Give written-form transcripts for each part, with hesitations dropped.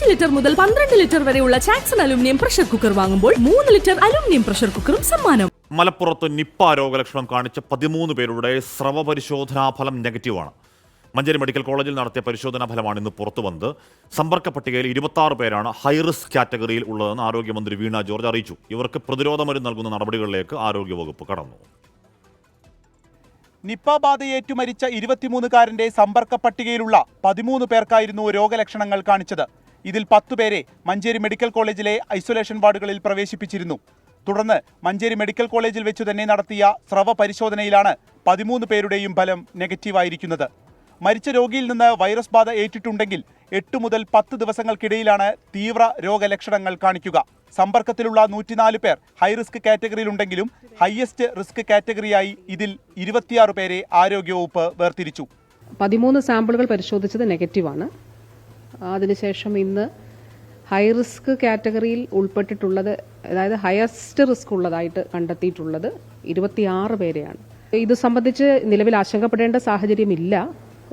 5 litre മുതൽ 12 litre വരെയുള്ള ചാക്സൺ aluminium pressure cooker വാങ്ങുമ്പോൾ 3 ലിറ്റർ അലുമിനിയം പ്രഷർ കുക്കറും സമ്മാനം. മലപ്പുറത്ത് നിപ്പ രോഗലക്ഷണം കാണിച്ച 13 പേരുടെ സ്രവ പരിശോധനാ ഫലം നെഗറ്റീവാണ്. മഞ്ചേരി മെഡിക്കൽ കോളേജിൽ നടത്തിയ പരിശോധനാ ഫലമാണ് ഇന്ന് പുറത്തു വന്നത്. സമ്പർക്ക പട്ടികയിൽ 26 പേരാണ് ഹൈറിസ്ക് കാറ്റഗറിയിൽ ഉള്ളതെന്ന് ആരോഗ്യമന്ത്രി വീണ ജോർജ് അറിയിച്ചു. ഇവർക്ക് പ്രതിരോധ മരുന്ന് നൽകുന്ന നടപടികളിലേക്ക് ആരോഗ്യവകുപ്പ് കടന്നു. നിപ്പ ബാധയേറ്റു മരിച്ച 23-കാരന്റെ സമ്പർക്ക പട്ടികയിലുള്ള 13 പേർക്കായിരുന്നു രോഗലക്ഷണങ്ങൾ കാണിച്ചത്. ഇതിൽ 10 പേരെ മഞ്ചേരി മെഡിക്കൽ കോളേജിലെ ഐസൊലേഷൻ വാർഡുകളിൽ പ്രവേശിപ്പിച്ചിരുന്നു. തുടർന്ന് മഞ്ചേരി മെഡിക്കൽ കോളേജിൽ വെച്ചു തന്നെ നടത്തിയ സ്രവ പരിശോധനയിലാണ് 13 പേരുടെയും ഫലം നെഗറ്റീവായിരിക്കുന്നത്. മരിച്ച രോഗിയിൽ നിന്ന് വൈറസ് ബാധ ഏറ്റിട്ടുണ്ടെങ്കിൽ 8 മുതൽ 10 ദിവസങ്ങൾക്കിടയിലാണ് തീവ്ര രോഗലക്ഷണങ്ങൾ കാണിക്കുക. സമ്പർക്കത്തിലുള്ള 104 പേർ ഹൈറിസ്ക് കാറ്റഗറിയിലുണ്ടെങ്കിലും ഹയസ്റ്റ് റിസ്ക് കാറ്റഗറിയായി ഇതിൽ 26 പേരെ ആരോഗ്യവകുപ്പ് വേർതിരിച്ചു. 13 സാമ്പിളുകൾ പരിശോധിച്ചത് നെഗറ്റീവാണ്. അതിനുശേഷം ഇന്ന് ഹൈറിസ്ക് കാറ്റഗറിയിൽ ഉൾപ്പെട്ടിട്ടുള്ളത്, അതായത് ഹയസ്റ്റ് റിസ്ക് ഉള്ളതായിട്ട് കണ്ടെത്തിയിട്ടുള്ളത് 26 പേരെയാണ്. ഇത് സംബന്ധിച്ച് നിലവിൽ ആശങ്കപ്പെടേണ്ട സാഹചര്യമില്ല.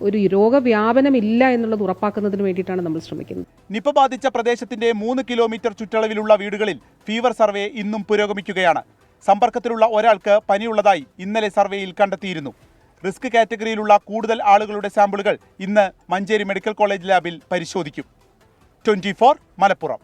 ഒരു രോഗവ്യാപനമില്ല എന്നുള്ളത് ഉറപ്പാക്കുന്നതിന് വേണ്ടിയിട്ടാണ് നമ്മൾ ശ്രമിക്കുന്നത്. നിപ ബാധിച്ച പ്രദേശത്തിന്റെ 3 കിലോമീറ്റർ ചുറ്റളവിലുള്ള വീടുകളിൽ ഫീവർ സർവേ ഇന്നും പുരോഗമിക്കുകയാണ്. സമ്പർക്കത്തിലുള്ള ഒരാൾക്ക് പനിയുള്ളതായി ഇന്നലെ സർവേയിൽ കണ്ടെത്തിയിരുന്നു. റിസ്ക് കാറ്റഗറിയിലുള്ള കൂടുതൽ ആളുകളുടെ സാമ്പിളുകൾ ഇന്ന് മഞ്ചേരി മെഡിക്കൽ കോളേജ് ലാബിൽ പരിശോധിക്കും. 24 മലപ്പുറം.